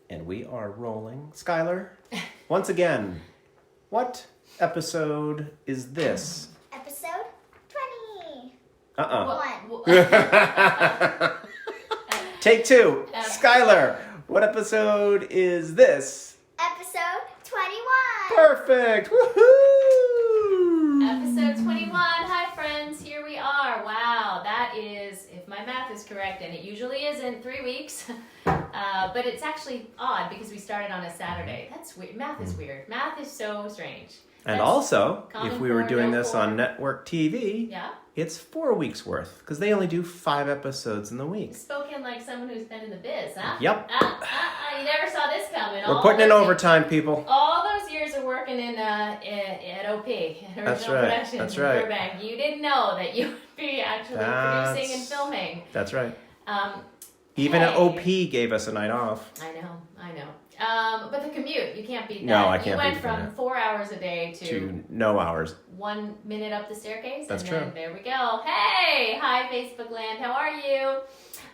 And we are rolling. Skylar, once again, what episode is this? Episode 20. Uh-uh. 1. Take 2. Skylar, what episode is this? Episode 21. Perfect. Woohoo! Episode 21. Hi, friends. Here we are. Wow, that is, if my math is correct, and it usually isn't, 3 weeks. But it's actually odd because we started on a Saturday. That's weird. Math is weird. Math is so strange. And also, if we were doing this Core. on network TV, Yeah. it's 4 weeks worth because they only do 5 episodes in the week. Spoken like someone who's been in the biz, huh? Yep. You never saw this coming. We're putting in overtime, people. All those years of working at OP, Original That's right. Productions That's in right. Burbank, you didn't know that you would be actually producing and filming. That's right. Even Even OP gave us a night off. I know. But the commute, you can't beat that. No, I can't You went beat from that. 4 hours a day To no hours. 1 minute up the staircase. That's and true. Then there we go. Hey! Hi, Facebook land. How are you?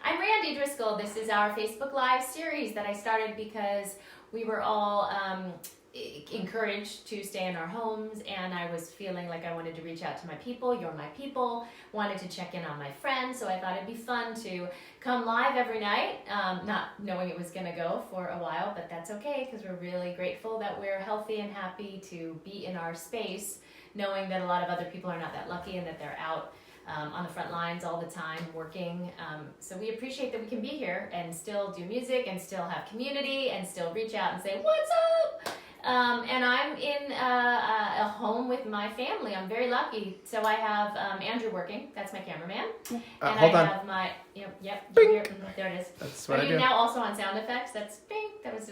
I'm Randi Driscoll. This is our Facebook Live series that I started because we were all encouraged to stay in our homes, and I was feeling like I wanted to reach out to my people. You're my people. Wanted to check in on my friends, so I thought it'd be fun to come live every night, not knowing it was going to go for a while, but that's okay because we're really grateful that we're healthy and happy to be in our space, knowing that a lot of other people are not that lucky and that they're out on the front lines all the time working. So we appreciate that we can be here and still do music and still have community and still reach out and say, what's up? And I'm in a home with my family. I'm very lucky. So I have Andrew working. That's my cameraman. And Hold on. have my, yep, Bing. there it is. That's what Are I you do. now also on sound effects? That's bing. That was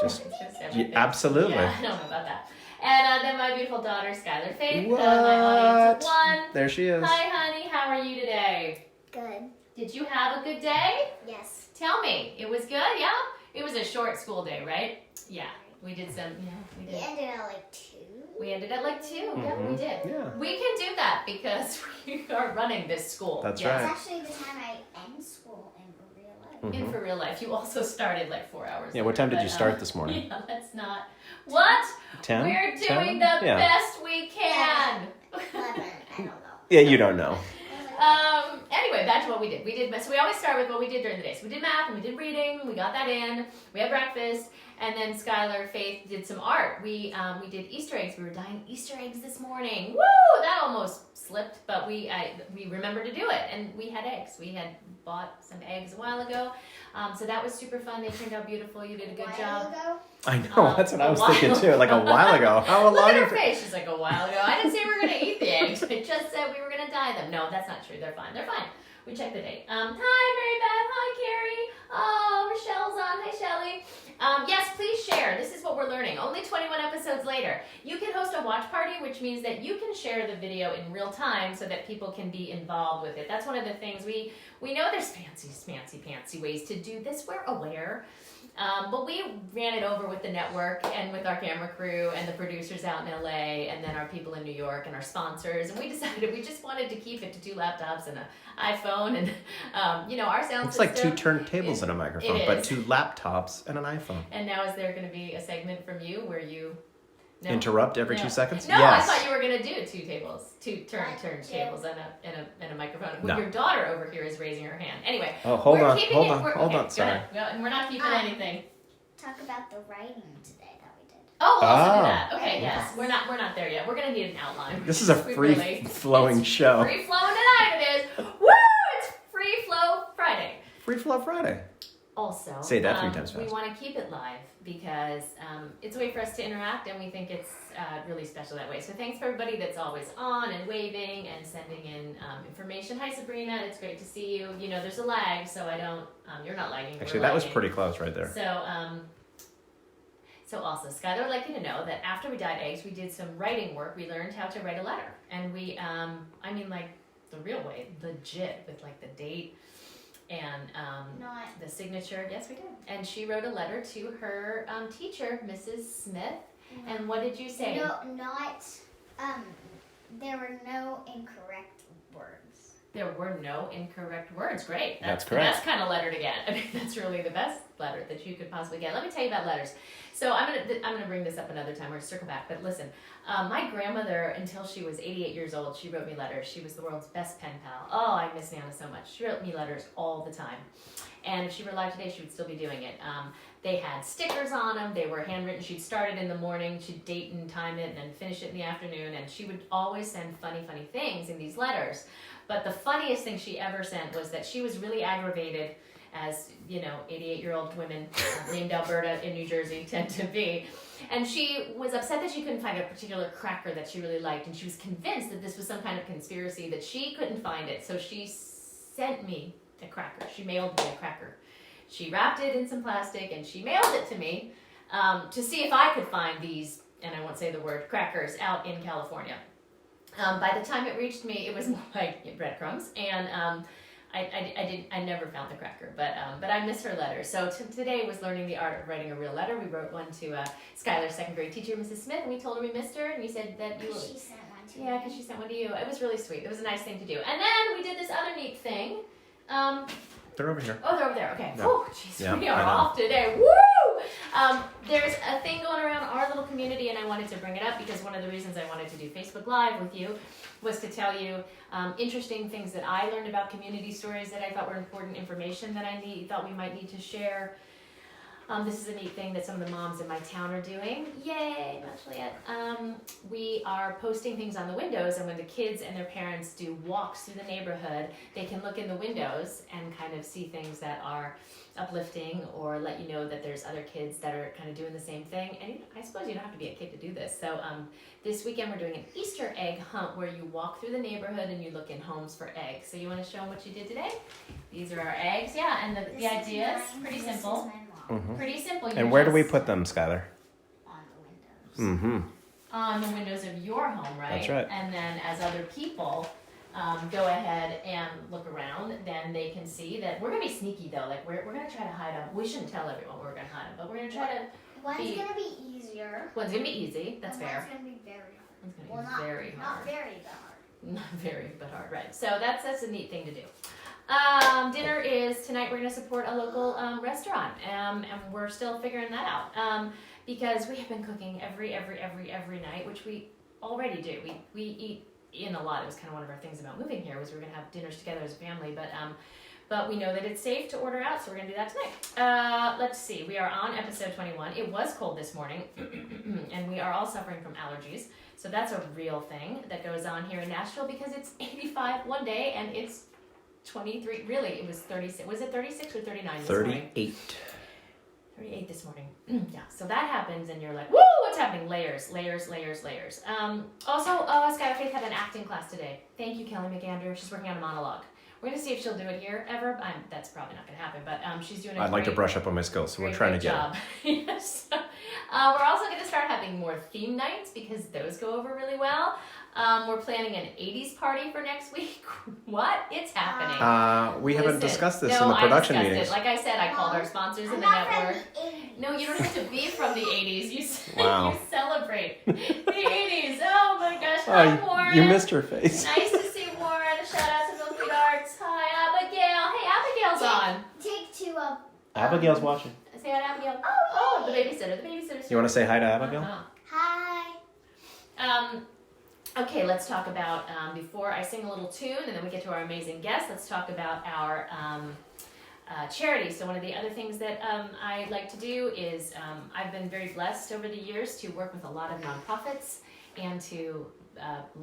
Just- everything. absolutely. Yeah, I don't know about that. And then my beautiful daughter, Skylar Faith. What? My audience of 1. There she is. Hi, honey. How are you today? Good. Did you have a good day? Yes. Tell me. It was good, yeah? It was a short school day, right? Yeah. We did some, we We did. ended at like 2. We ended at like 2. Yeah, Mhm. we did. Yeah. We can do that because we are running this school. That's Yes. right. It's actually the time I end school in real life. In for real life. You also started like 4 hours. Yeah, what time did you start this morning? Yeah, that's not. What? 10? We're 10? doing the Yeah. best we can. 11. I don't know. Yeah, you don't know. Anyway, back to what we did. So we always start with what we did during the day. So we did math and we did reading. We got that in. We had breakfast, and then Skylar Faith did some art. We did Easter eggs. We were dyeing Easter eggs this morning. Woo! That almost slipped, but we remembered to do it, and we had eggs. We had bought some eggs a while ago, so that was super fun. They turned out beautiful. You did a good While job. ago, I know. That's what I a was thinking while too. Like a while ago. How Look long at her is it? face. She's like, a while ago. I didn't say we were going to eat the eggs. I just said we were going to dye them. No, that's not true. They're fine. They're fine. We checked the date. Hi, Mary Beth. Hi, Carrie. Oh, Michelle's on. Hi, Shelly. Yes, please share. This is what we're learning. Only 21 episodes later. You can host a watch party, which means that you can share the video in real time so that people can be involved with it. That's one of the things we know there's fancy ways to do this. We're aware. But we ran it over with the network and with our camera crew and the producers out in LA and then our people in New York and our sponsors. And we decided we just wanted to keep it to 2 laptops and an iPhone and, our sound It's system. like 2 turntables and a microphone, It but is. 2 laptops and an iPhone. And now is there going to be a segment from you where you... No. Interrupt every No. 2 seconds? No, Yes. I thought you were going to do 2 tables, 2 turntables and a microphone. Well, your daughter over here is raising her hand. Anyway. Oh, hold we're on. keeping Hold it- on. we're- Hold okay, on. go Sorry. ahead. No, and we're not keeping anything. talk about the writing today that we did. Oh, we'll also do Ah. that. Okay, yes. We're not there yet. We're gonna need an outline. This is a We free flowing show. Free flowing tonight it is. Woo! It's Free Flow Friday. Free Flow Friday. Also, Say that 3 times we fast. want to keep it live because it's a way for us to interact, and we think it's really special that way. So thanks for everybody that's always on and waving and sending in information. Hi, Sabrina. It's great to see you. You know, there's a lag, so I don't. You're not lagging. we're Actually, that was lagging. pretty close right there. So also, Skylar would like you to know that after we dyed eggs, we did some writing work. We learned how to write a letter. And we, like the real way, legit, with like the date and Not. the signature. Yes, we did. And she wrote a letter to her teacher, Mrs. Smith. And what did you say? No, not. There were no incorrect words. There were no incorrect words. Great. That's correct. That's kind of letter to get. I mean, that's really the best letter that you could possibly get. Let me tell you about letters. So I'm gonna bring this up another time. We're gonna circle back. But listen, my grandmother, until she was 88 years old, she wrote me letters. She was the world's best pen pal. Oh, I miss Nana so much. She wrote me letters all the time. And if she were alive today, she would still be doing it. They had stickers on them. They were handwritten. She'd start it in the morning. She'd date and time it and then finish it in the afternoon. And she would always send funny things in these letters. But the funniest thing she ever sent was that she was really aggravated, as, 88-year-old women named Alberta in New Jersey tend to be. And she was upset that she couldn't find a particular cracker that she really liked. And she was convinced that this was some kind of conspiracy, that she couldn't find it. So she sent me a cracker. She mailed me a cracker. She wrapped it in some plastic and she mailed it to me to see if I could find these, and I won't say the word, crackers out in California. By the time it reached me, it was more like breadcrumbs, and I never found the cracker, but I miss her letter. So today was learning the art of writing a real letter. We wrote one to Skylar's second grade teacher, Mrs. Smith, and we told her we missed her, and we said that you. She sent one to Yeah, because she sent one to you. It was really sweet. It was a nice thing to do. And then we did this other neat thing. They're over here. Oh, they're over there. Okay. Yeah. Whew, jeez, Yeah, we are I know. off today. Woo! There's a thing going around our little community, and I wanted to bring it up because one of the reasons I wanted to do Facebook Live with you was to tell you interesting things that I learned about community stories that I thought were important information that I thought we might need to share. This is a neat thing that some of the moms in my town are doing. Yay, not Juliet. We are posting things on the windows, and when the kids and their parents do walks through the neighborhood, they can look in the windows and kind of see things that are uplifting or let you know that there's other kids that are kind of doing the same thing. And I suppose you don't have to be a kid to do this. So this weekend we're doing an Easter egg hunt where you walk through the neighborhood and you look in homes for eggs. So you want to show them what you did today? These are our eggs. Yeah, and the idea is pretty simple. Mm-hmm. Pretty simple. And where do we put them, Skylar? On the windows. Mm-hmm. On the windows of your home, right? That's right. And then as other people go ahead and look around, then they can see that we're gonna be sneaky though. Like we're gonna try to hide them. We shouldn't tell everyone we're gonna hide them, but we're gonna try to. One's Be- gonna be easier. One's gonna be easy. That's and fair. One's gonna be very hard. One's gonna Well, be not very hard. Not very, but hard. Not very, but hard, right? So that's a neat thing to do. Dinner is tonight. We're going to support a local restaurant, and we're still figuring that out because we have been cooking every night, which we already do. We eat in a lot. It was kind of one of our things about moving here was we were going to have dinners together as a family, but we know that it's safe to order out, so we're going to do that tonight. Let's see. We are on episode 21. It was cold this morning, and we are all suffering from allergies. So that's a real thing that goes on here in Nashville because it's 85 one day and it's 23. Really, it was 36. Was it 36 or 39 this morning? 38. 38 this morning. Yeah. So that happens, and you're like, "Woo! What's happening?" Layers. Also, Skylar Faith had an acting class today. Thank you, Kelly McAnder. She's working on a monologue. We're gonna see if she'll do it here ever. That's probably not gonna happen, but she's doing. I'd like to brush up on my skills, so we're trying to get job. Yes. We're also going to start having more theme nights because those go over really well. We're planning an 80s party for next week. What? It's happening. We haven't Listen, discussed this no, in the production I discussed meetings. It. Like I said, I called our sponsors in I'm the not network. from the 80s. No, you don't have to be from the 80s. Wow. You celebrate the 80s. Oh my gosh. Hi, Warren. You missed her face. Nice to see Warren. A shout out to Milky Darts. Hi, Abigail. Hey, Abigail's on. Take two of. Abigail's watching. Say hi to Abigail. Oh, The babysitter. The babysitter's You want to say hi to Abigail? Uh-huh. Hi. Okay, let's talk about, before I sing a little tune and then we get to our amazing guest, let's talk about our charity. So one of the other things that I like to do is I've been very blessed over the years to work with a lot of nonprofits and to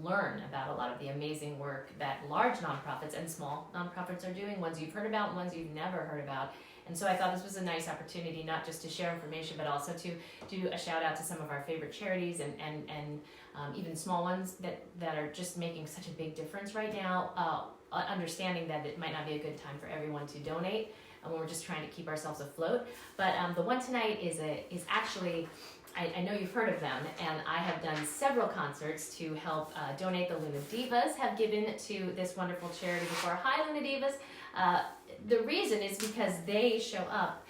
learn about a lot of the amazing work that large nonprofits and small nonprofits are doing, ones you've heard about and ones you've never heard about. And so I thought this was a nice opportunity not just to share information, but also to do a shout out to some of our favorite charities and even small ones that are just making such a big difference right now, understanding that it might not be a good time for everyone to donate when we're just trying to keep ourselves afloat. But the one tonight is actually, I know you've heard of them, and I have done several concerts to help donate. The Luna Divas have given to this wonderful charity before. Hi, Luna Divas. The reason is because they show up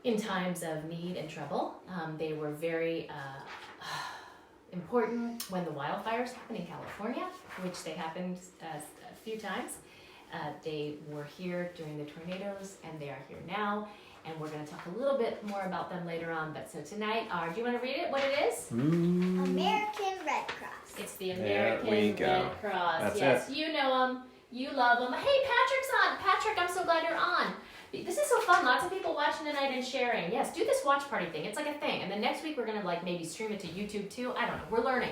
in times of need and trouble. They were very important when the wildfires happened in California, which they happened a few times. They were here during the tornadoes, and they are here now. And we're going to talk a little bit more about them later on. But so tonight, do you want to read it? What it is? American Red Cross. It's the There American we go. Red Cross. That's yes, you know them. You love them. Hey, Patrick's on. Patrick, I'm so glad you're on. This is so fun. Lots of people watching tonight and sharing. Yes, do this watch party thing. It's like a thing. And then next week we're gonna like maybe stream it to YouTube too. I don't know. We're learning.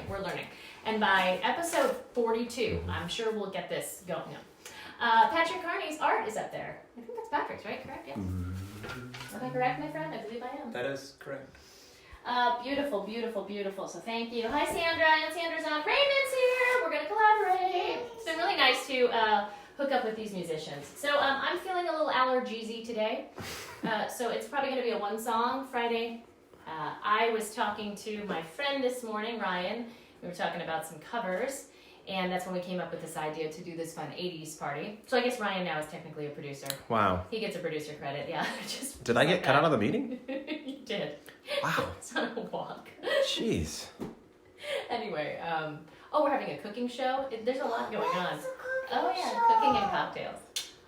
And by episode 42, I'm sure we'll get this going. Patrick Carney's art is up there. I think that's Patrick's, right? Correct? Yes. Am I correct, my friend? I believe I am. That is correct. Beautiful, beautiful, beautiful. So thank you. Hi, Sandra. And Sandra's on. Raymond's here. We're going to collaborate. It's been really nice to hook up with these musicians. So I'm feeling a little allergiesy today. So it's probably going to be a one-song Friday. I was talking to my friend this morning, Ryan. We were talking about some covers. And that's when we came up with this idea to do this fun 80s party. So I guess Ryan now is technically a producer. Wow. He gets a producer credit, yeah. Just Did I get cut out of the meeting? You did. Wow. It's on a walk. Jeez. Anyway, we're having a cooking show. There's a lot going on. Oh yeah, show. cooking and cocktails.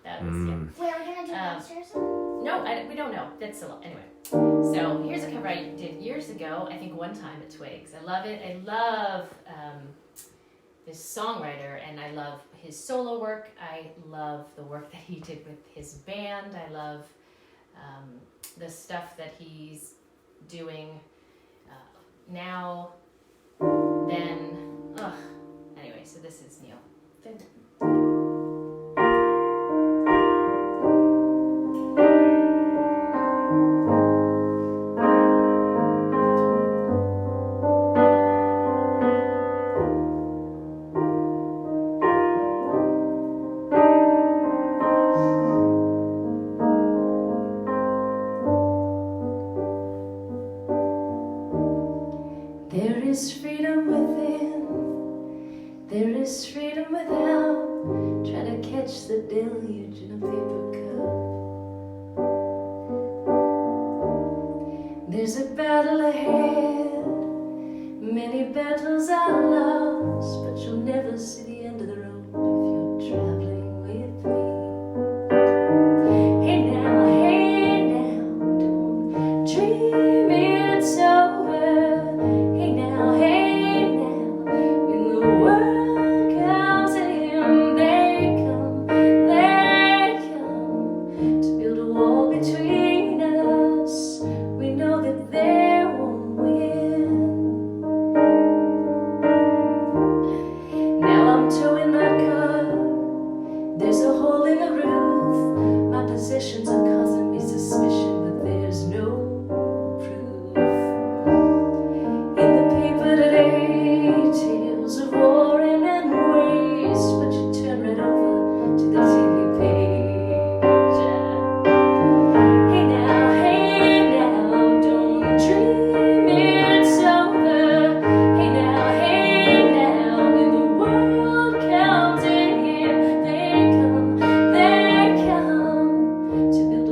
That was, yeah. Wait, we're gonna do downstairs? No, we don't know. That's a lot. Anyway, so here's a cover I did years ago. I think one time at Twigs. I love it. I love this songwriter, and I love his solo work. I love the work that he did with his band. I love the stuff that he's doing now. Then, anyway, so this is Neil. There is freedom within, there is freedom without. Try to catch the deluge in a paper cup. There's a battle ahead, many battles are lost, but you'll never see the end of the road if you're traveling with me. Hey now, don't dream it's over. Possessions are causing me suspicion, but there's no proof. In the paper today, tales of war and waste, but you turn right over to the TV page. Hey now, don't dream it's over. Hey now, in the world counting here, they come. To build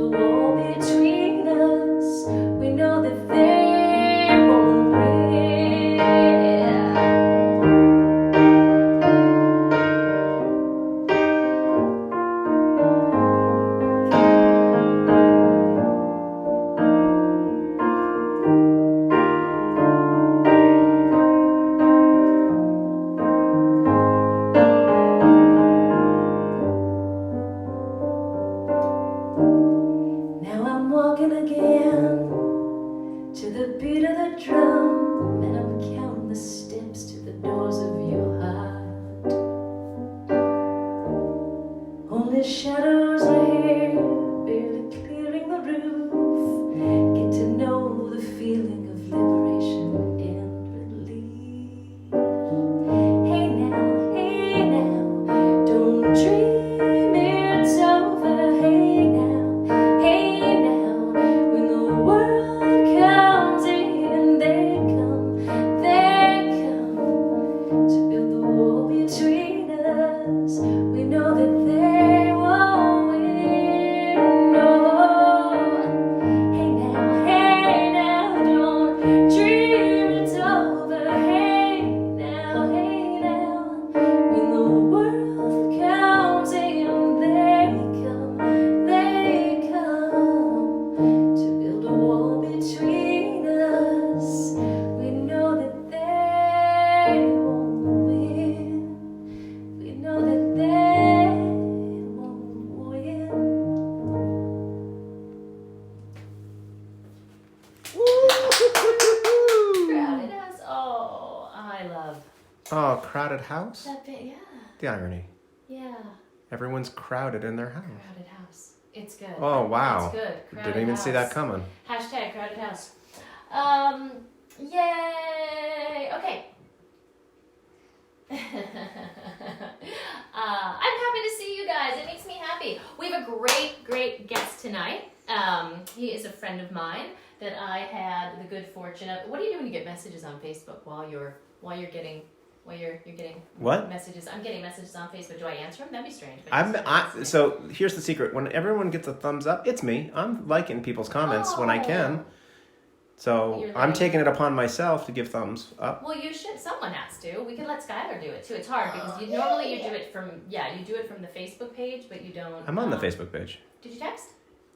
Oh, crowded house? That bit, yeah. The irony. Yeah. Everyone's crowded in their house. Crowded house. It's good. Oh, wow. It's good. Crowded Didn't even house. see that coming. Hashtag crowded house. Yay. Okay. I'm happy to see you guys. It makes me happy. We have a great guest tonight. He is a friend of mine that I had the good fortune of. What are you doing to get messages on Facebook while you're getting What? messages? I'm getting messages on Facebook. Do I answer them? That'd be strange. But So here's the secret. When everyone gets a thumbs up, it's me. I'm liking people's comments when I can. So You're I'm like- taking it upon myself to give thumbs up. Well, you should. Someone has to. We could let Skylar do it too. It's hard because you do it from the Facebook page, but you don't. I'm on the Facebook page. Did you text?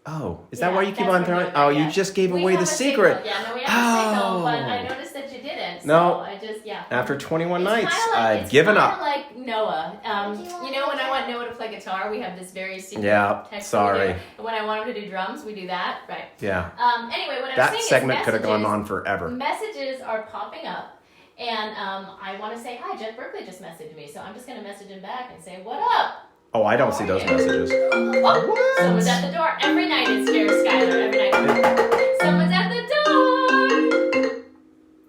Oh, is Yeah, that why you keep that's on where throwing? you- Oh, yeah. you just gave We away have the a secret. Signal. Yeah, no, we have a signal, but I Oh. noticed that you didn't. So No. I just After 21 It's nights, kinda like, I've given up. It's kind of like Noah. Do you want You know when I to- want Noah to play guitar, we have this very secret Yeah, text sorry. we do. And when I want him to do drums, we do that. Right. Yeah. Anyway, what I'm That saying segment is could have gone messages- on forever. Messages are popping up, and I want to say hi. Jeff Berkeley just messaged me, so I'm just going to message him back and say, "What up?" Oh, I don't see those messages. Oh, someone's at the door. Every night it scares Skylar. Every night. Someone's at the door.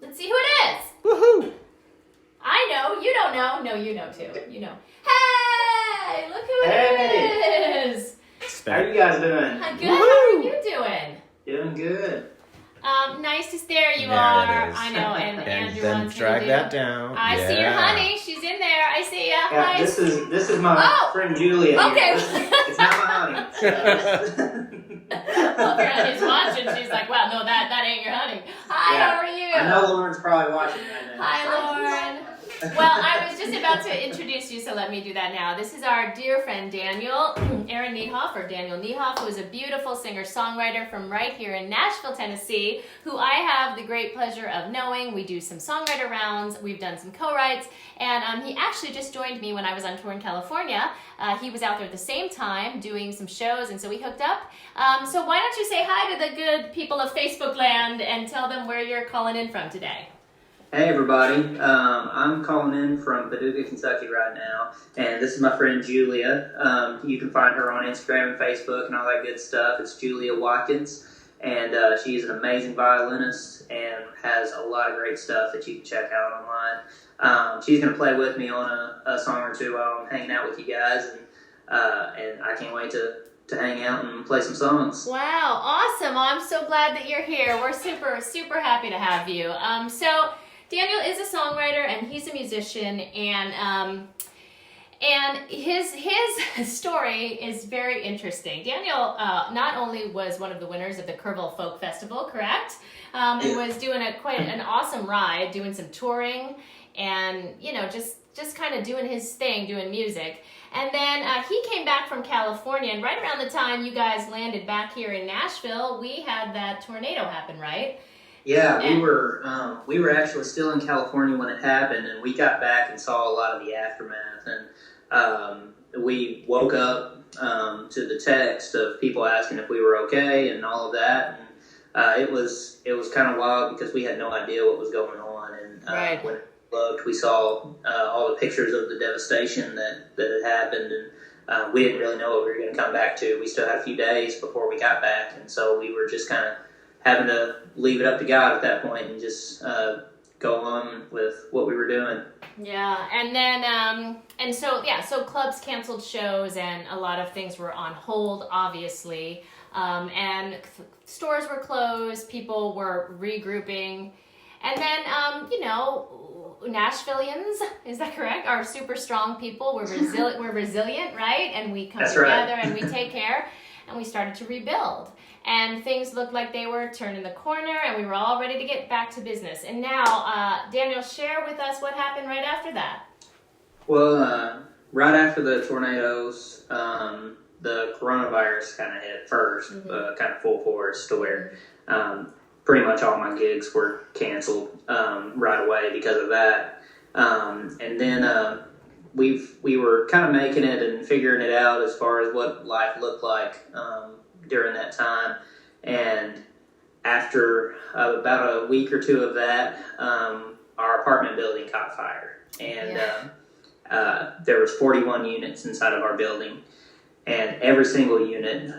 Let's see who it is. Woohoo! I know. You don't know. No, you know too. You know. Hey, look who it is. How you guys doing? Hi, good. How are you doing? Doing good. Nice to there you There are. it is. I know, and And Andrew then wants me drag to do. that down. I see your Yeah. honey. She's in there. I see ya. Yeah, Hi. this is my Oh! friend Julia. here. Okay. It's not my honey. Well, if your honey's watching, she's like, "Wow, no, that ain't your honey." Hi, Yeah. how are you? I know Lauren's probably watching right now. Hi, Lauren. Well, I was just about to introduce you, so let me do that now. This is our dear friend Daniel, Aaron Neihoff, or Daniel Neihoff, who is a beautiful singer-songwriter from right here in Nashville, Tennessee, who I have the great pleasure of knowing. We do some songwriter rounds, we've done some co-writes, and he actually just joined me when I was on tour in California. He was out there at the same time doing some shows, and so we hooked up. So why don't you say hi to the good people of Facebook land and tell them where you're calling in from today? Hey everybody, I'm calling in from Paducah, Kentucky right now, and this is my friend Julia. You can find her on Instagram and Facebook and all that good stuff. It's Julia Watkins, and she's an amazing violinist and has a lot of great stuff that you can check out online. She's going to play with me on a song or two while I'm hanging out with you guys, and I can't wait to hang out and play some songs. Wow, awesome. Well, I'm so glad that you're here. We're super happy to have you. So Daniel is a songwriter and he's a musician, and his story is very interesting. Daniel not only was one of the winners of the Kerrville Folk Festival, correct? And was doing quite an awesome ride, doing some touring, and just kind of doing his thing, doing music. And then he came back from California, and right around the time you guys landed back here in Nashville, we had that tornado happen, right? Yeah, we were actually still in California when it happened, and we got back and saw a lot of the aftermath. And we woke up to the text of people asking if we were okay and all of that. And it was kind of wild because we had no idea what was going on. And Right. when we looked, we saw all the pictures of the devastation that had happened, and we didn't really know what we were going to come back to. We still had a few days before we got back, and so we were just kind of having to leave it up to God at that point and just go on with what we were doing. Yeah, and then so clubs canceled shows, and a lot of things were on hold, obviously, and stores were closed. People were regrouping, and then Nashvillians, is that correct? Are super strong people. We're resilient. We're resilient, right? And we come That's together right. and we take care, and we started to rebuild. And things looked like they were turning the corner, and we were all ready to get back to business. And now, Daniel, share with us what happened right after that. Well, right after the tornadoes, the coronavirus kind of hit first, kind of full force, to where pretty much all my gigs were canceled right away because of that. And then we were kind of making it and figuring it out as far as what life looked like during that time. And after about a week or two of that, our apartment building caught fire. and there was 41 units inside of our building, and every single unit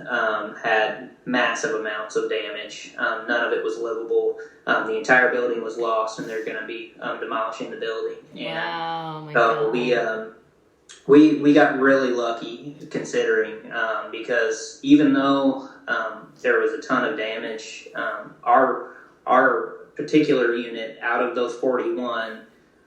had massive amounts of damage. None of it was livable. The entire building was lost, and they're going to be demolishing the building. And Wow, my so God. we got really lucky, considering, because even though there was a ton of damage, our particular unit, out of those 41,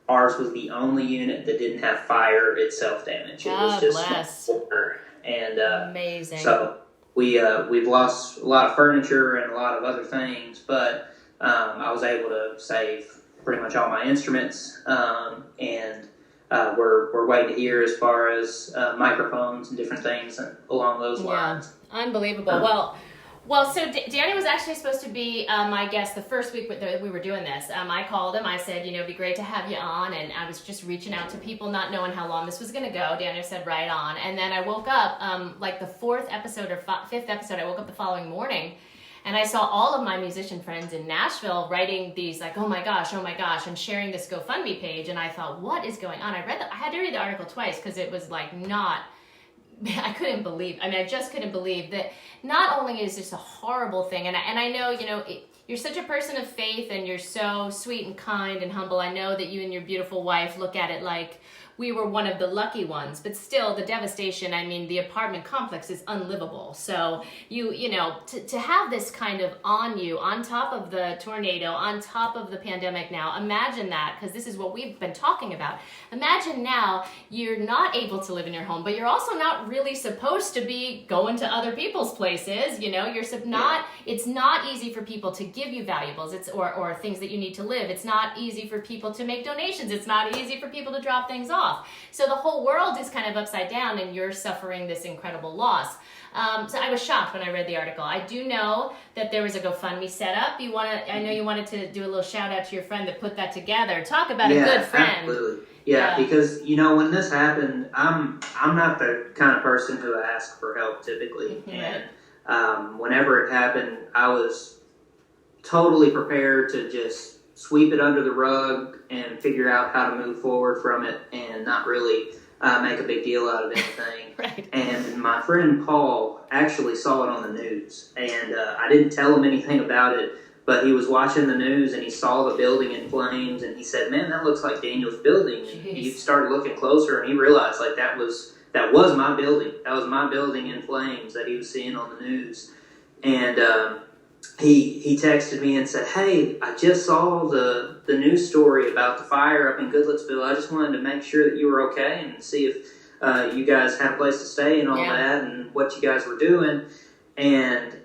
ours was the only unit that didn't have fire itself damage. It was God just bless. water. And Amazing. so we've lost a lot of furniture and a lot of other things, but I was able to save pretty much all my instruments, and we're waiting to hear as far as microphones and different things along those lines. Unbelievable. Well, so Danny was actually supposed to be my guest the first week that we were doing this. I called him. I said, it'd be great to have you on. And I was just reaching out to people, not knowing how long this was going to go. Danny said, right on. And then I woke up, like the fourth episode or fifth episode, I woke up the following morning. And I saw all of my musician friends in Nashville writing these like, oh my gosh, and sharing this GoFundMe page. And I thought, what is going on? I had to read the article twice because it was like I just couldn't believe that not only is this a horrible thing, and I know, you're such a person of faith and you're so sweet and kind and humble. I know that you and your beautiful wife look at it like we were one of the lucky ones, but still the devastation, the apartment complex is unlivable. So to have this kind of on you, on top of the tornado, on top of the pandemic now, imagine that, because this is what we've been talking about. Imagine now you're not able to live in your home, but you're also not really supposed to be going to other people's places. It's not easy for people to give you valuables or things that you need to live. It's not easy for people to make donations. It's not easy for people to drop things off. So the whole world is kind of upside down and you're suffering this incredible loss. So I was shocked when I read the article. I do know that there was a GoFundMe set up. I know you wanted to do a little shout out to your friend that put that together. Talk about a good friend. Absolutely. Yeah, because when this happened, I'm not the kind of person who asks for help typically, and whenever it happened, I was totally prepared to just sweep it under the rug and figure out how to move forward from it and not really make a big deal out of anything. Right. And my friend Paul actually saw it on the news, and I didn't tell him anything about it, but he was watching the news and he saw the building in flames, and he said, "Man, that looks like Daniel's building." And he started looking closer, and he realized like that was my building. That was my building in flames that he was seeing on the news. And he texted me and said, "Hey, I just saw the news story about the fire up in Goodlettsville. I just wanted to make sure that you were okay and see if you guys had a place to stay and all that and what you guys were doing." And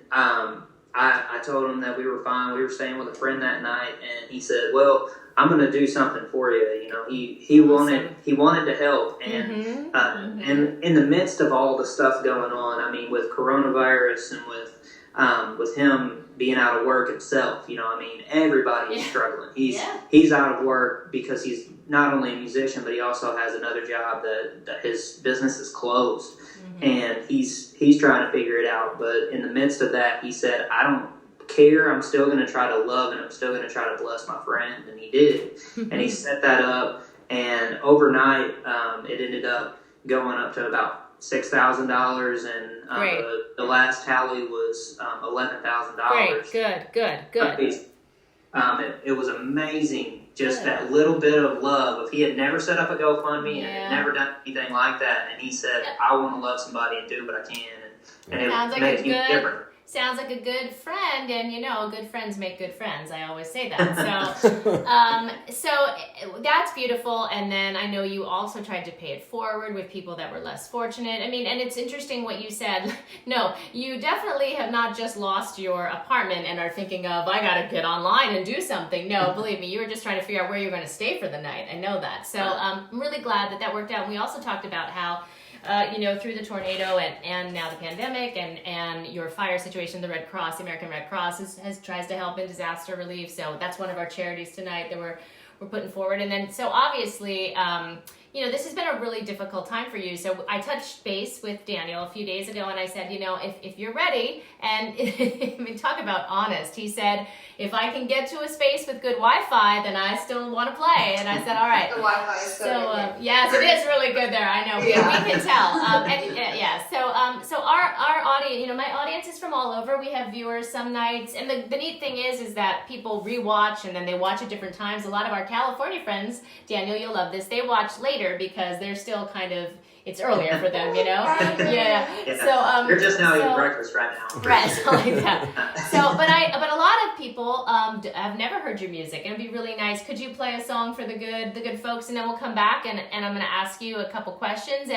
I told him that we were fine. We were staying with a friend that night, and he said, "Well, I'm going to do something for you." He wanted to help, and and in the midst of all the stuff going on, with coronavirus and with him being out of work himself, everybody is struggling. He's out of work because he's not only a musician, but he also has another job that his business is closed, and he's trying to figure it out. But in the midst of that, he said, "I don't care. I'm still going to try to love, and I'm still going to try to bless my friend." And he did, and he set that up. And overnight, it ended up going up to about $6,000, and the last tally was $11,000. Great, good. It was amazing. Just that little bit of love. If he had never set up a GoFundMe and had never done anything like that, and he said, "I want to love somebody and do what I can," and it made me different. Sounds like a good friend, and good friends make good friends. I always say that. So that's beautiful. And then I know you also tried to pay it forward with people that were less fortunate. And it's interesting what you said. No, you definitely have not just lost your apartment and are thinking of, I got to get online and do something. No, believe me, you were just trying to figure out where you're going to stay for the night. I know that. So I'm really glad that worked out. And we also talked about how through the tornado and now the pandemic and your fire situation, the American Red Cross tries to help in disaster relief. So that's one of our charities tonight that we're we're putting forward. And then, so obviously, you know, this has been a really difficult time for you. So I touched base with Daniel a few days ago, and I said, you know, if you're ready, and I mean, talk about honest. He said, if I can get to a space with good Wi-Fi, then I still want to play. And I said, all right. The Wi-Fi is so good. Yes, it is really good there. I know. We can tell. So our audience, you know, my audience is from all over. We have viewers some nights, and the neat thing is that people rewatch and then they watch at different times. A lot of our California friends, Daniel, you'll love this. They watch later because they're still kind of, it's earlier for them, you know. Yeah. So you're just now eating breakfast right now. Right, something like that. But a lot of people have never heard your music. It'd be really nice. Could you play a song for the good folks, and then we'll come back and I'm going to ask you a couple questions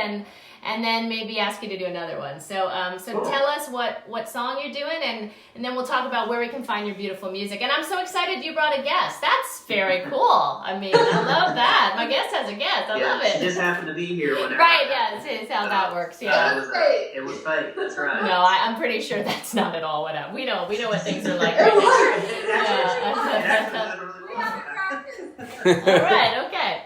and then maybe ask you to do another one. So Cool. Tell us what song you're doing, and then we'll talk about where we can find your beautiful music. And I'm so excited you brought a guest. That's very cool. I mean, I love that. My guest has a guest. I love it. She just happened to be here whenever. Right, yeah, it's how that works. Yeah. It was fake. That's right. No, I'm pretty sure that's not at all what happened. We know what things are like. It All right, okay.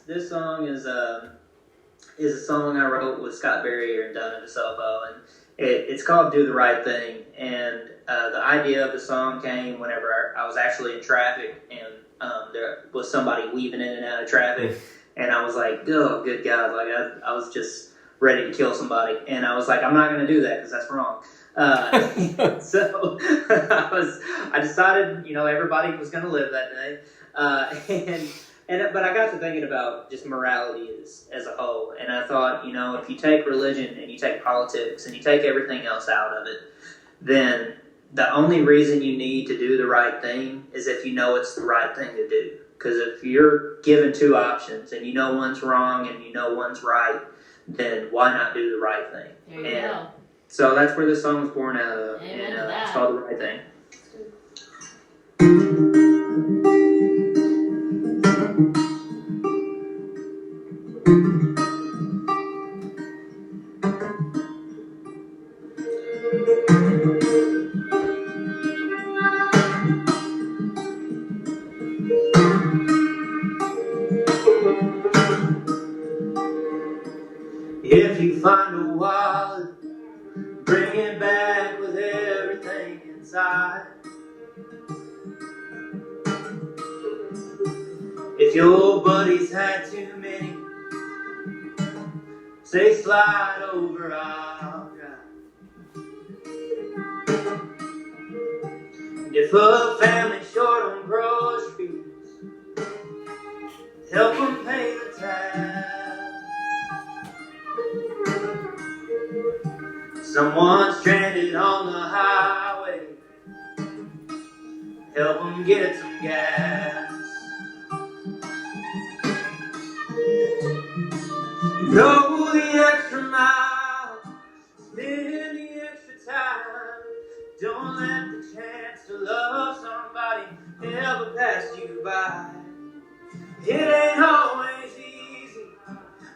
This song is a song I wrote with Scott Berrier and Donna DeSopo, and it's called "Do the Right Thing." And the idea of the song came whenever I was actually in traffic, and there was somebody weaving in and out of traffic, and I was like, "Oh, good God!" Like I was just ready to kill somebody, and I was like, "I'm not going to do that because that's wrong." So I decided, you know, everybody was going to live that day, but I got to thinking about just morality as a whole, and I thought, you know, if you take religion and you take politics and you take everything else out of it, then the only reason you need to do the right thing is if you know it's the right thing to do. Because if you're given two options and you know one's wrong and you know one's right, then why not do the right thing? There you go. So that's where this song was born out of, Amen and to that. it's called The Right Thing. If you find a wallet, bring it back with everything inside. If your buddies had too many, say slide over, I'll drive. And if a family's short on groceries, help them pay the tab. Someone's stranded on the highway, help them get some gas. Go the extra mile, spend the extra time. Don't let the chance to love somebody ever pass you by. It ain't always easy,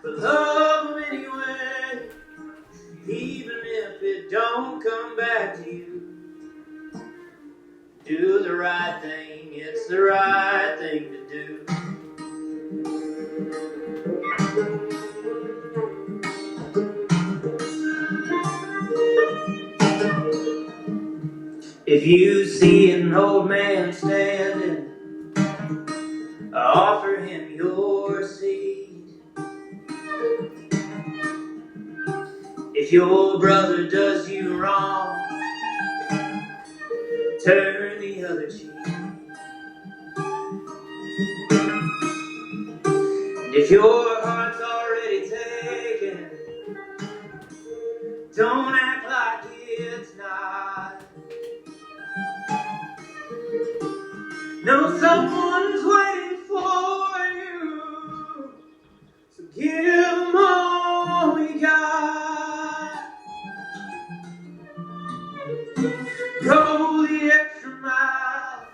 but love them anyway. Even if it don't come back to you, do the right thing, it's the right thing to do. If you see an old man standing, offer him your seat. If your brother does you wrong, turn the other cheek. And if your heart's already taken, don't act like it's not. No, someone's waiting for you, so give them all you got. Go the extra mile,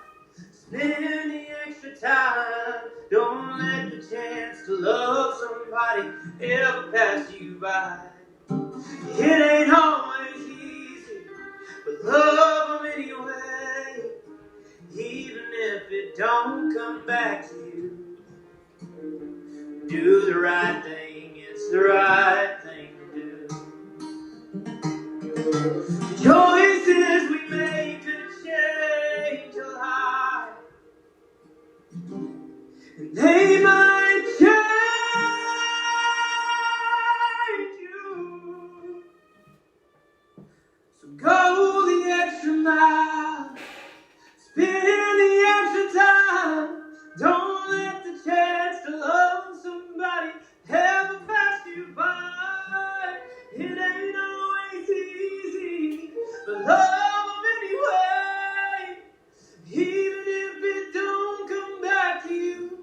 spend the extra time. Don't let the chance to love somebody ever pass you by. It ain't always easy, but love them anyway. Even if it Choices we make could change your life. And they might change you. So go the extra mile. Spend the extra time. Don't let the chance to love somebody ever pass you by. It ain't always easy, but love them anyway. Even if it don't come back to you.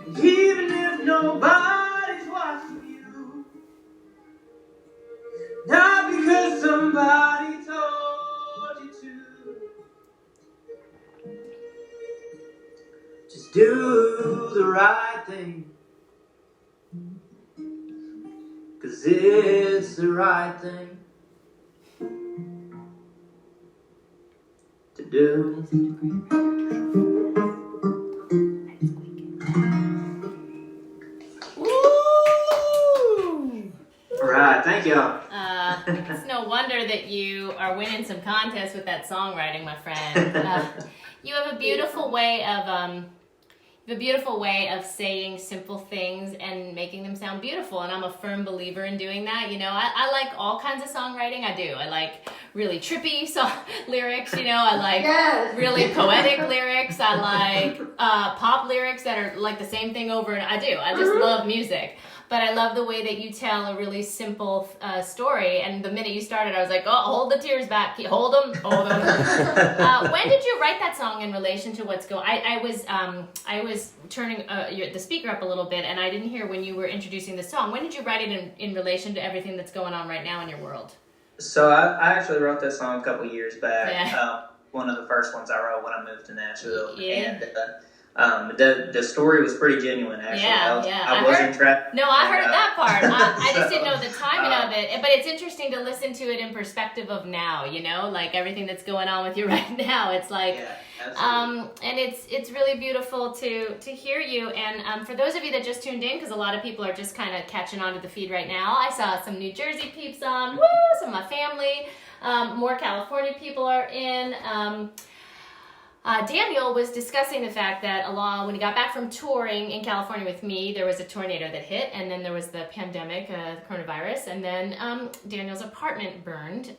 Even if nobody's watching you. Not because somebody told you to. Just do the right thing. 'Cause it's the right thing to do. All right, thank y'all. It's no wonder that you are winning some contests with that songwriting, my friend. You have a beautiful way of saying simple things and making them sound beautiful, and I'm a firm believer in doing that. You know, I like all kinds of songwriting. I do. I like really trippy lyrics. You know, I like really poetic lyrics. I like pop lyrics that are like the same thing over and I do. I just love music. But I love the way that you tell a really simple story. And the minute you started, I was like, oh, hold the tears back. Hold them. Hold them. When did you write that song in relation to what's going on? I was turning the speaker up a little bit, and I didn't hear when you were introducing the song. When did you write it in relation to everything that's going on right now in your world? So I actually wrote that song a couple years back. Yeah. One of the first ones I wrote when I moved to Nashville. Yeah. And the story was pretty genuine, actually. Yeah, I wasn't trapped. No, I heard that part. I just didn't know the timing of it. But it's interesting to listen to it in perspective of now, you know, like everything that's going on with you right now. It's like, and it's really beautiful to hear you. And for those of you that just tuned in, because a lot of people are just kind of catching on to the feed right now, I saw some New Jersey peeps on, woo, some of my family, more California people are in. Daniel was discussing the fact that when he got back from touring in California with me, there was a tornado that hit, and then there was the pandemic, coronavirus, and then Daniel's apartment burned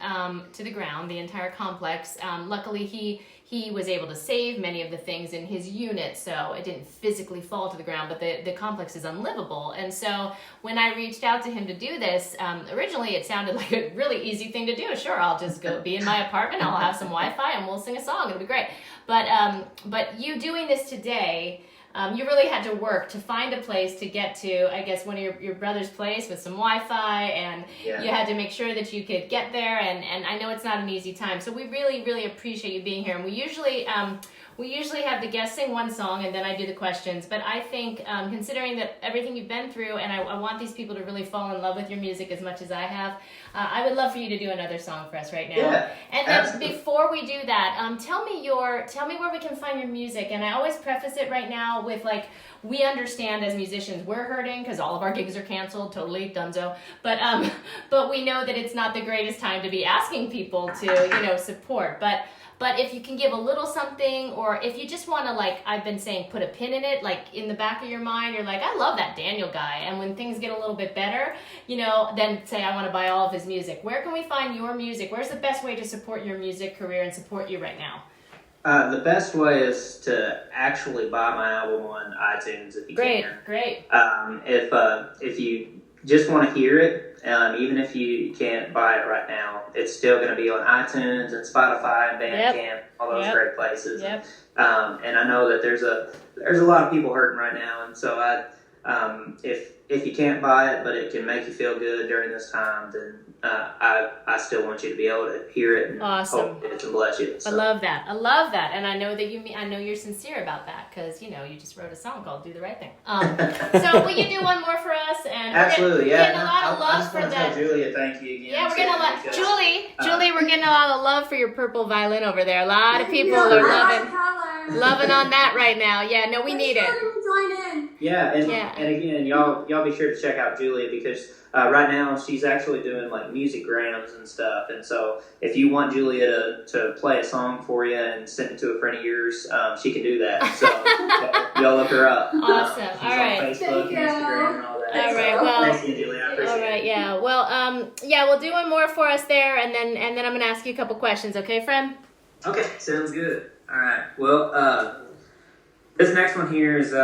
to the ground, the entire complex. Luckily, he was able to save many of the things in his unit, so it didn't physically fall to the ground, but the complex is unlivable. And so when I reached out to him to do this, originally it sounded like a really easy thing to do. Sure, I'll just go be in my apartment, I'll have some Wi-Fi, and we'll sing a song. It'll be great. But you doing this today, you really had to work to find a place to get to, I guess, one of your brother's place with some Wi-Fi, and you had to make sure that you could get there, and I know it's not an easy time. So we really, really appreciate you being here. And we usually have the guests sing one song, and then I do the questions. But I think, considering that everything you've been through, and I want these people to really fall in love with your music as much as I have, I would love for you to do another song for us right now. Yeah, and then absolutely. Before we do that, tell me where we can find your music. And I always preface it right now with, like, we understand as musicians we're hurting because all of our gigs are canceled, totally dunzo. But we know that it's not the greatest time to be asking people to support. But if you can give a little something, or if you just want to, like I've been saying, put a pin in it, like in the back of your mind, you're like, I love that Daniel guy. And when things get a little bit better, then say, I want to buy all of his music. Where can we find your music? Where's the best way to support your music career and support you right now? The best way is to actually buy my album on iTunes if you can. Great. If you just want to hear it, even if you can't buy it right now, it's still going to be on iTunes and Spotify and Bandcamp, all those great places. Yep. And I know that there's a lot of people hurting right now, and so if you can't buy it, but it can make you feel good during this time, then I still want you to be able to hear it and hope it can bless you. So. I love that, and I know that I know you're sincere about that, because you just wrote a song called "Do the Right Thing." So will you do one more for us? And absolutely, getting a lot of love for that. Julia, thank you again. Yeah, we're getting a lot. Julie, we're getting a lot of love for your purple violin over there. A lot of people are loving on that right now. Yeah, no, we need it. Join in. Yeah, and again, y'all be sure to check out Julia because right now she's actually doing like music grams and stuff. And so if you want Julia to play a song for you and send it to a friend of yours, she can do that. So y'all look her up. Awesome. She's All right. on Facebook and Instagram and all that. All right. Well, thanks again, Julia. I appreciate all right. it. Yeah. Well, yeah. We'll do one more for us there, and then I'm gonna ask you a couple questions. Okay, friend? Okay, sounds good. All right. Well, this next one here is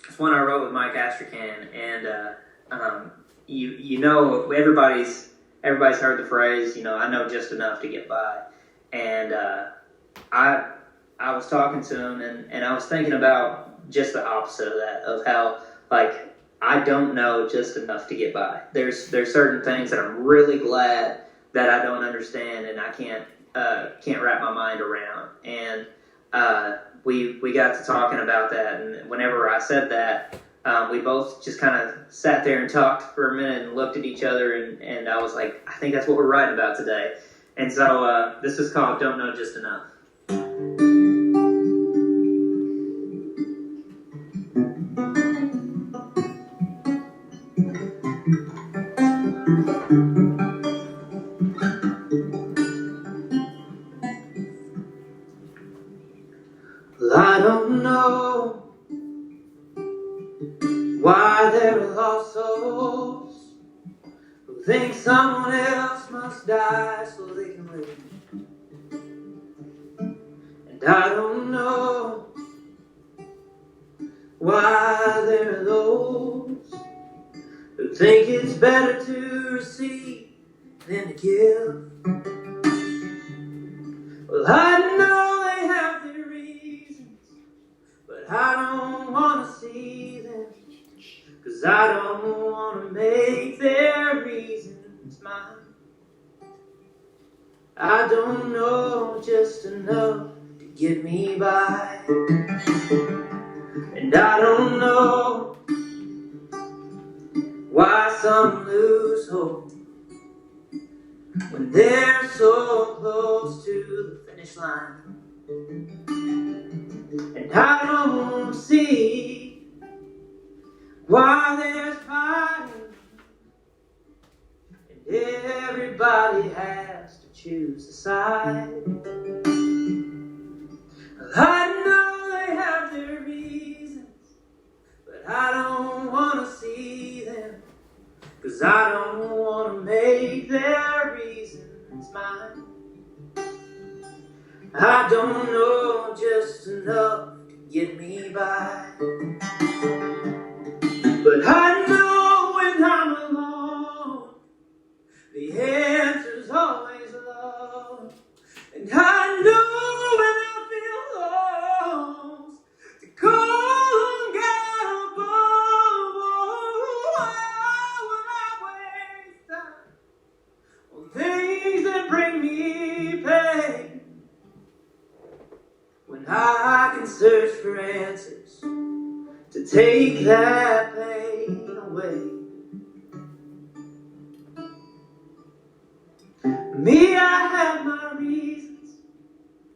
it's one I wrote with Mike Astrachan, and you know everybody's heard the phrase, I know just enough to get by, and I was talking to him, and I was thinking about just the opposite of that, of how like I don't know just enough to get by. There's certain things that I'm really glad that I don't understand, and I can't wrap my mind around, and we got to talking about that, and whenever I said that, we both just kind of sat there and talked for a minute and looked at each other, and I was like, I think that's what we're writing about today. And so this is called Don't Know Just Enough. Well, I don't know why there are lost souls who think someone else must die so they can live. And I don't know why there are those who think it's better to receive than to give. Well, I know they have their reasons, but I don't want to see them, 'cause I don't want to make their reasons mine. I don't know just enough to get me by, and I don't know why some lose hope when they're so close to the finish line. And I don't see why there's fighting, and everybody has to choose a side. I know they have their reasons, but I don't want to see them, 'cause I don't want to make their reasons mine. I don't know just enough to get me by, but I know when I'm alone, the answer's always love. And I know when I feel lost, to call on God above. Why would I waste time on things that bring me pain, when I can search for answers to take that pain away? Me, I have my reasons,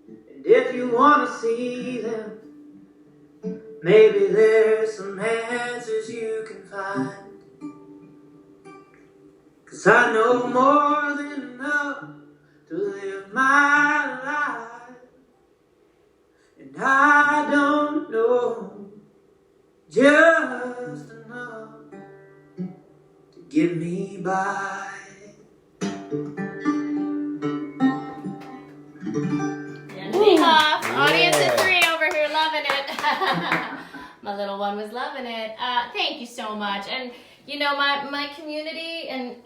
and if you want to see them, maybe there's some answers you can find. 'Cause I know more than enough to live my life, and I don't know just enough to get me by. Neihoff, audience of 3 over here loving it. My little one was loving it. Thank you so much. And my community and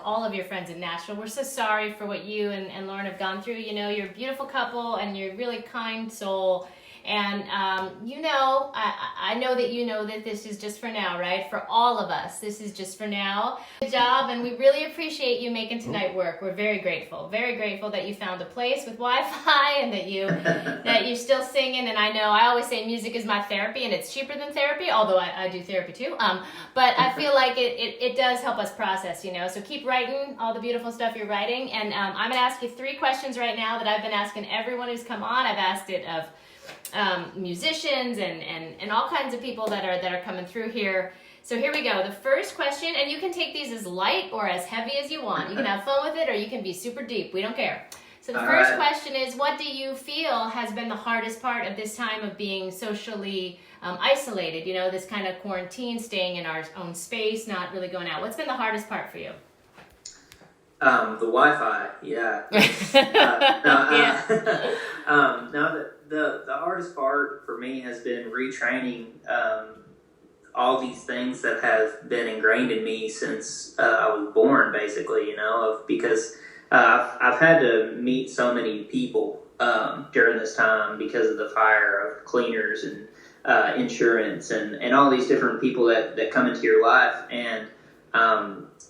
all of your friends in Nashville, we're so sorry for what you and Lauren have gone through. You're a beautiful couple and you're a really kind soul. And I know that you know that this is just for now, right? For all of us, this is just for now. Good job, and we really appreciate you making tonight work. We're very grateful that you found a place with Wi-Fi and that you're still singing. And I know I always say music is my therapy, and it's cheaper than therapy, although I do therapy too. But I feel like it does help us process, So keep writing all the beautiful stuff you're writing, and I'm gonna ask you 3 questions right now that I've been asking everyone who's come on. I've asked it of musicians and all kinds of people that are coming through here. So here we go. The first question, and you can take these as light or as heavy as you want. You can have fun with it, or you can be super deep. We don't care. So the first question is, what do you feel has been the hardest part of this time of being socially isolated? You know, this kind of quarantine, staying in our own space, not really going out. What's been the hardest part for you? The Wi-Fi, yeah. The hardest part for me has been retraining all these things that have been ingrained in me since I was born, basically, because I've had to meet so many people during this time because of the fire of cleaners and insurance and all these different people that come into your life. And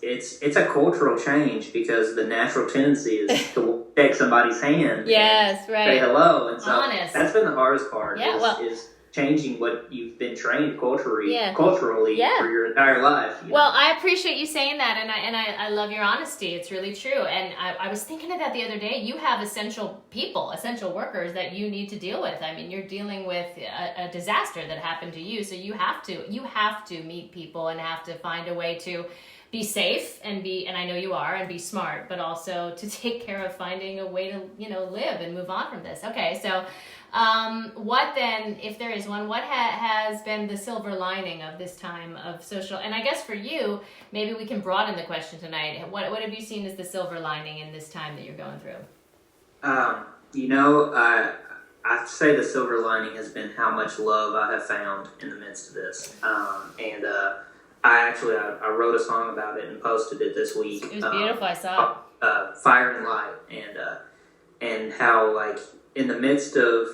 it's a cultural change because the natural tendency is to shake somebody's hand. Yes, right. Say hello. And so Honest. that's been the hardest part. Yeah, is changing what you've been trained culturally Yeah. for your entire life. Well, I appreciate you saying that, and I love your honesty. It's really true. And I was thinking of that the other day. You have essential people, essential workers that you need to deal with. I mean, you're dealing with a disaster that happened to you, so you have to meet people and have to find a way to be safe and I know you are, and be smart, but also to take care of finding a way to live and move on from this. Okay, so. What then, if there is one, what has been the silver lining of this time of social, and I guess for you, maybe we can broaden the question tonight. What have you seen as the silver lining in this time that you're going through? I'd say the silver lining has been how much love I have found in the midst of this. I wrote a song about it and posted it this week. It was beautiful, I saw it. Fire and Light, and how, like, in the midst of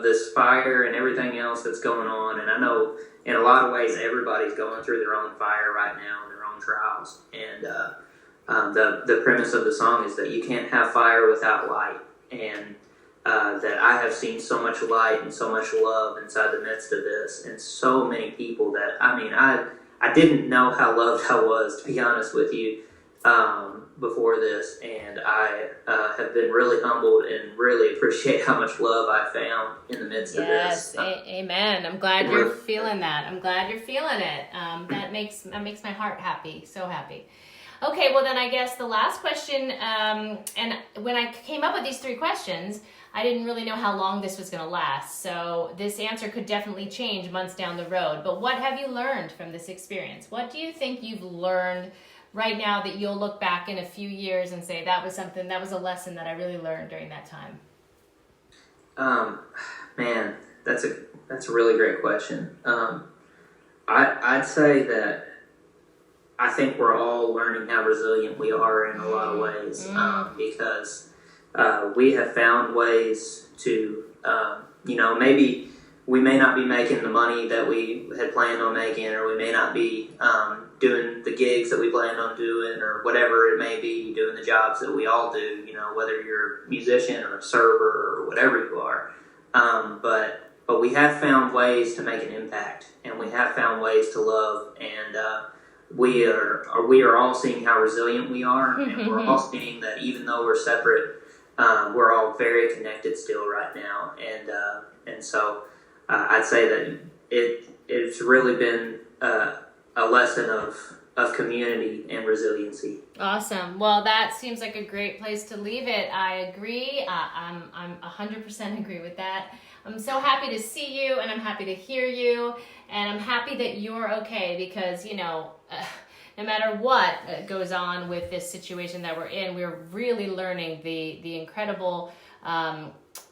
this fire and everything else that's going on, and I know in a lot of ways everybody's going through their own fire right now and their own trials, and the premise of the song is that you can't have fire without light, and that I have seen so much light and so much love inside the midst of this, and so many people that, I didn't know how loved I was, to be honest with you, before this, and I have been really humbled and really appreciate how much love I found in the midst of this. Yes, amen. I'm glad you're feeling that. I'm glad you're feeling it. That makes my heart happy, so happy. Okay, well then I guess the last question, and when I came up with these 3 questions, I didn't really know how long this was going to last, so this answer could definitely change months down the road. But what have you learned from this experience? What do you think you've learned right now that you'll look back in a few years and say that was a lesson that I really learned during that time? Man, that's a really great question. I'd say that I think we're all learning how resilient we are in a lot of ways, because we have found ways to, maybe we may not be making the money that we had planned on making, or we may not be doing the gigs that we planned on doing, or whatever it may be, doing the jobs that we all do, whether you're a musician or a server or whatever you are. But we have found ways to make an impact, and we have found ways to love, and we are all seeing how resilient we are, and we're all seeing that even though we're separate, we're all very connected still right now, and so I'd say that it's really been a lesson of community and resiliency. Awesome. Well, that seems like a great place to leave it. I agree. I'm 100% agree with that. I'm so happy to see you, and I'm happy to hear you, and I'm happy that you're okay, because, no matter what goes on with this situation that we're in, we're really learning the incredible,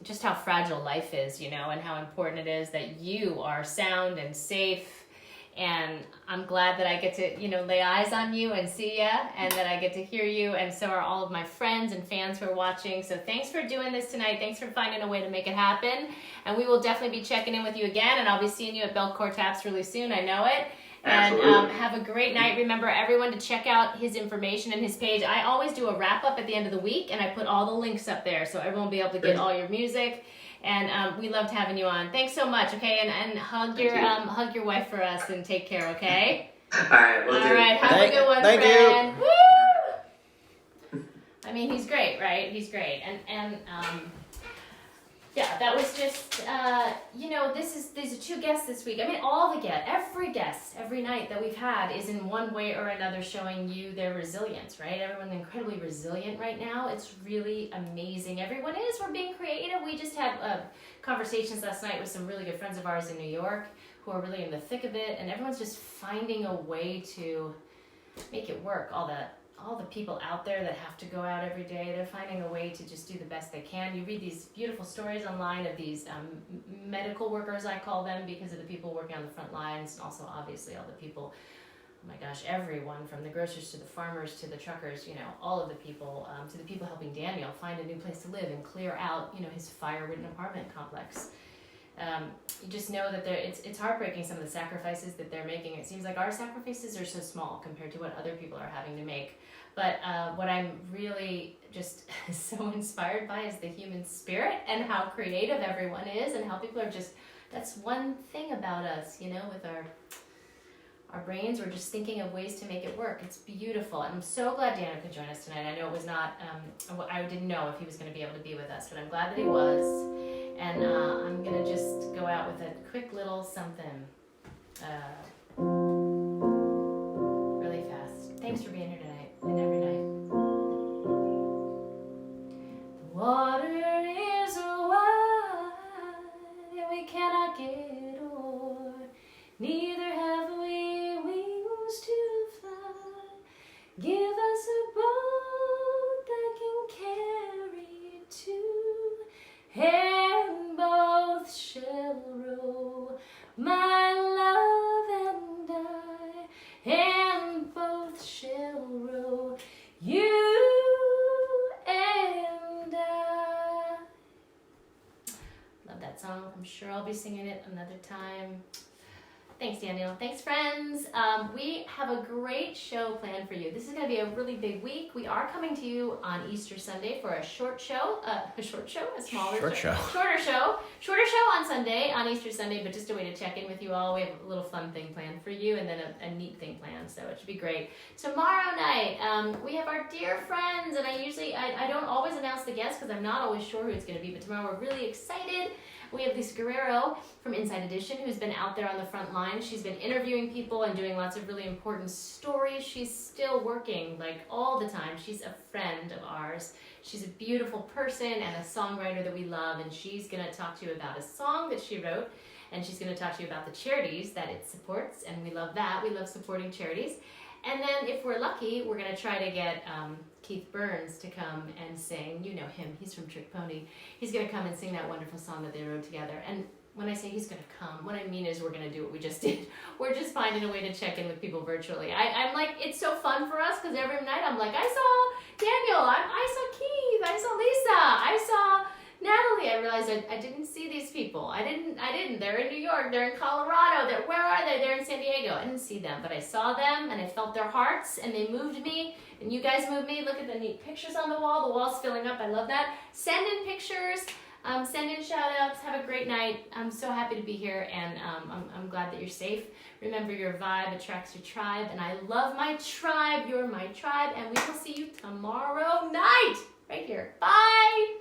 just how fragile life is, and how important it is that you are sound and safe. And I'm glad that I get to, lay eyes on you and see you, and that I get to hear you, and so are all of my friends and fans who are watching. So thanks for doing this tonight. Thanks for finding a way to make it happen. And we will definitely be checking in with you again, and I'll be seeing you at Belcourt Taps really soon. I know it. And have a great night. Remember, everyone, to check out his information and his page. I always do a wrap-up at the end of the week, and I put all the links up there, so everyone will be able to get all your music. And we loved having you on. Thanks so much, okay? And hug your wife for us, and take care, okay? All right, we'll do. All right, have a good one, Thank friend. Woo! I mean, he's great, right? He's great. And Yeah, that was just, these are 2 guests this week. I mean, every guest, every night that we've had is in one way or another showing you their resilience, right? Everyone's incredibly resilient right now. It's really amazing. Everyone is. We're being creative. We just had conversations last night with some really good friends of ours in New York who are really in the thick of it, and everyone's just finding a way to make it work. All the people out there that have to go out every day, they're finding a way to just do the best they can. You read these beautiful stories online of these medical workers, I call them, because of the people working on the front lines, and also obviously all the people, oh my gosh, everyone from the grocers to the farmers to the truckers, all of the people, to the people helping Daniel find a new place to live and clear out, his fire-ridden apartment complex. You just know that it's heartbreaking, some of the sacrifices that they're making. It seems like our sacrifices are so small compared to what other people are having to make. But what I'm really just so inspired by is the human spirit and how creative everyone is, and how people are just, that's one thing about us, with our brains, we're just thinking of ways to make it work. It's beautiful. And I'm so glad Daniel could join us tonight. I know it was not, I didn't know if he was going to be able to be with us, but I'm glad that he was. And I'm going to just go out with a quick little something really fast. Thanks for being here tonight and every night. The water is wide and we cannot get o'er. Neither have we wings to fly. Give us a boat that can carry 2, and both shall row, my love and I, and both shall row, you and I. Love that song. I'm sure I'll be singing it another time. Thanks, Daniel. Thanks, friends. We have a great show planned for you. This is going to be a really big week. We are coming to you on Easter Sunday for a shorter show, shorter show on Sunday, on Easter Sunday, but just a way to check in with you all. We have a little fun thing planned for you, and then a neat thing planned, so it should be great. Tomorrow night, we have our dear friends, and I don't always announce the guests because I'm not always sure who it's going to be, but tomorrow we're really excited. We have Lisa Guerrero from Inside Edition, who's been out there on the front line. She's been interviewing people and doing lots of really important stories. She's still working, all the time. She's a friend of ours. She's a beautiful person and a songwriter that we love, and she's going to talk to you about a song that she wrote, and she's going to talk to you about the charities that it supports, and we love that. We love supporting charities. And then, if we're lucky, we're going to try to get Keith Burns to come and sing. You know him. He's from Trick Pony. He's going to come and sing that wonderful song that they wrote together. And when I say he's going to come, what I mean is we're going to do what we just did. We're just finding a way to check in with people virtually. I'm like, it's so fun for us because every night I'm like, I saw Daniel, I saw Keith, I saw Lisa, I saw Natalie. I realized I didn't see these people. I didn't. They're in New York. They're in Colorado. Where are they? They're in San Diego. I didn't see them, but I saw them and I felt their hearts and they moved me. And you guys moved me. Look at the neat pictures on the wall. The wall's filling up. I love that. Send in pictures. Send in shout outs. Have a great night. I'm so happy to be here, and I'm glad that you're safe. Remember, your vibe attracts your tribe, and I love my tribe. You're my tribe, and we will see you tomorrow night right here. Bye.